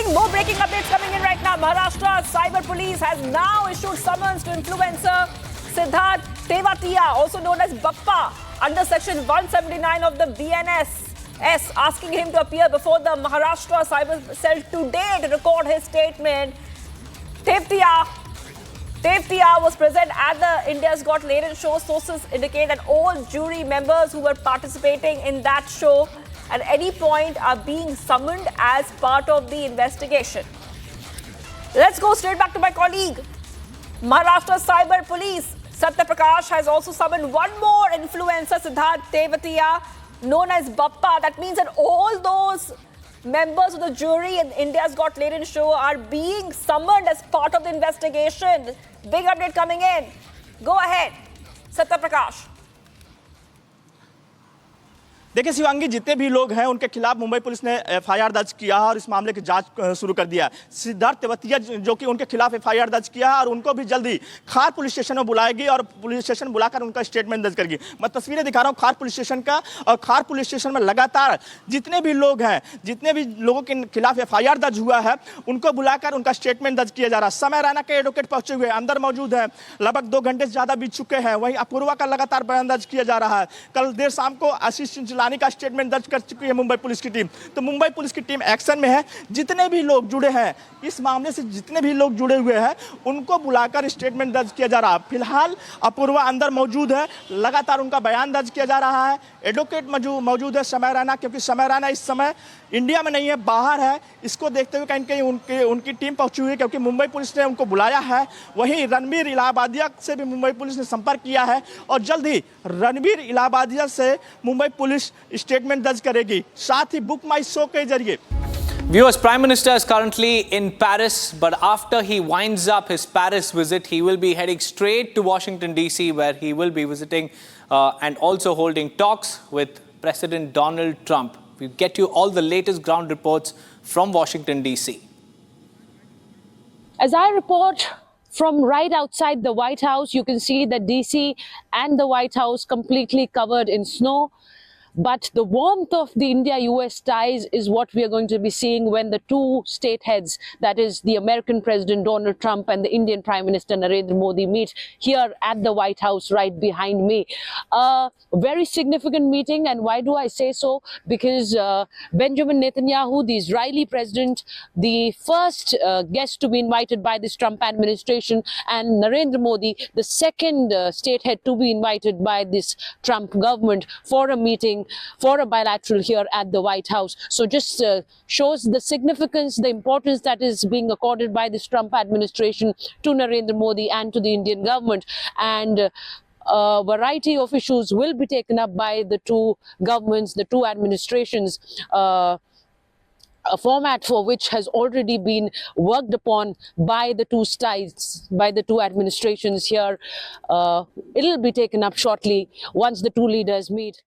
morning. More breaking updates coming in right now. Maharashtra Cyber Police has now issued summons to influencer Siddharth Tewatia, also known as Bappa, under Section 179 of the BNS, asking him to appear before the Maharashtra Cyber Cell today to record his statement. Tewatia was present at the India's Got Talent show. Sources indicate that all jury members who were participating in that show at any point are being summoned as part of the investigation. Let's go straight back to my colleague. Maharashtra Cyber Police, Satya Prakash, has also summoned one more influencer, Siddharth Tewatia, known as Bappa. That means that all those members of the jury in India's Got Talent show are being summoned as part of the investigation. Big update coming in. Go ahead, Satya Prakash. देखिए शिवांगी, जितने भी लोग हैं उनके खिलाफ Mumbai police ने FIR दर्ज किया है और इस मामले की जांच शुरू कर दिया है। सिद्धार्थ तेवतिया जो कि उनके खिलाफ एफआईआर दर्ज किया है और उनको भी जल्दी खार पुलिस स्टेशन में बुलाएगी और पुलिस स्टेशन बुलाकर उनका स्टेटमेंट दर्ज करेगी। मैं तस्वीरें दिखा रहा हूं खार पुलिस स्टेशन का, और खार पुलिस स्टेशन में लगातार जितने भी लोग हैं, जितने भी लोगों के खिलाफ एफआईआर दर्ज हुआ है, उनको बुलाकर उनका स्टेटमेंट दर्ज किया जा रहा है। समय रैना के एडवोकेट पहुंचे हुए अंदर मौजूद है, लगभग 2 घंटे से ज्यादा बीत चुके हैं। वहीं अपूर्वा का लगातार बयान दर्ज किया जा रहा है। कल देर शाम को आशीष चिंचलानी का स्टेटमेंट दर्ज कर चुकी है मुंबई पुलिस की टीम। तो मुंबई पुलिस की टीम एक्शन में है। जितने भी लोग जुड़े हैं इस मामले से, जितने भी लोग जुड़े हुए हैं, उनको बुलाकर स्टेटमेंट दर्ज किया जा रहा है। फिलहाल अपूर्वा अंदर मौजूद है, लगातार उनका बयान दर्ज किया जा रहा है। एडवोकेट मौजूद है समय रैना, क्योंकि समय रैना इस समय इंडिया में नहीं है, बाहर है। इसको देखते हुए कहीं कहीं उनकी टीम पहुंची हुई है, क्योंकि मुंबई पुलिस ने उनको बुलाया है। वहीं रणबीर इलाहाबादिया से भी मुंबई पुलिस ने संपर्क किया है और जल्द ही रणबीर इलाहाबादिया से मुंबई पुलिस स्टेटमेंट दर्ज करेगी। साथ ही बुक माई शो के जरिए Viewers, Prime Minister is currently in Paris, but after he winds up his Paris visit, he will be heading straight to Washington, D.C., where he will be visiting and also holding talks with President Donald Trump. We'll get you all the latest ground reports from Washington, D.C. As I report from right outside the White House, you can see that D.C. and the White House completely covered in snow. But the warmth of the India-US ties is what we are going to be seeing when the two state heads, that is the American President Donald Trump and the Indian Prime Minister Narendra Modi, meet here at the White House right behind me. A very significant meeting, and why do I say so? Because Benjamin Netanyahu, the Israeli president, the first guest to be invited by this Trump administration, and Narendra Modi, the second state head to be invited by this Trump government for a meeting, for a bilateral here at the White House. So just shows the significance, the importance that is being accorded by this Trump administration to Narendra Modi and to the Indian government. And a variety of issues will be taken up by the two governments, the two administrations, a format for which has already been worked upon by the two sides, by the two administrations here. It'll be taken up shortly once the two leaders meet.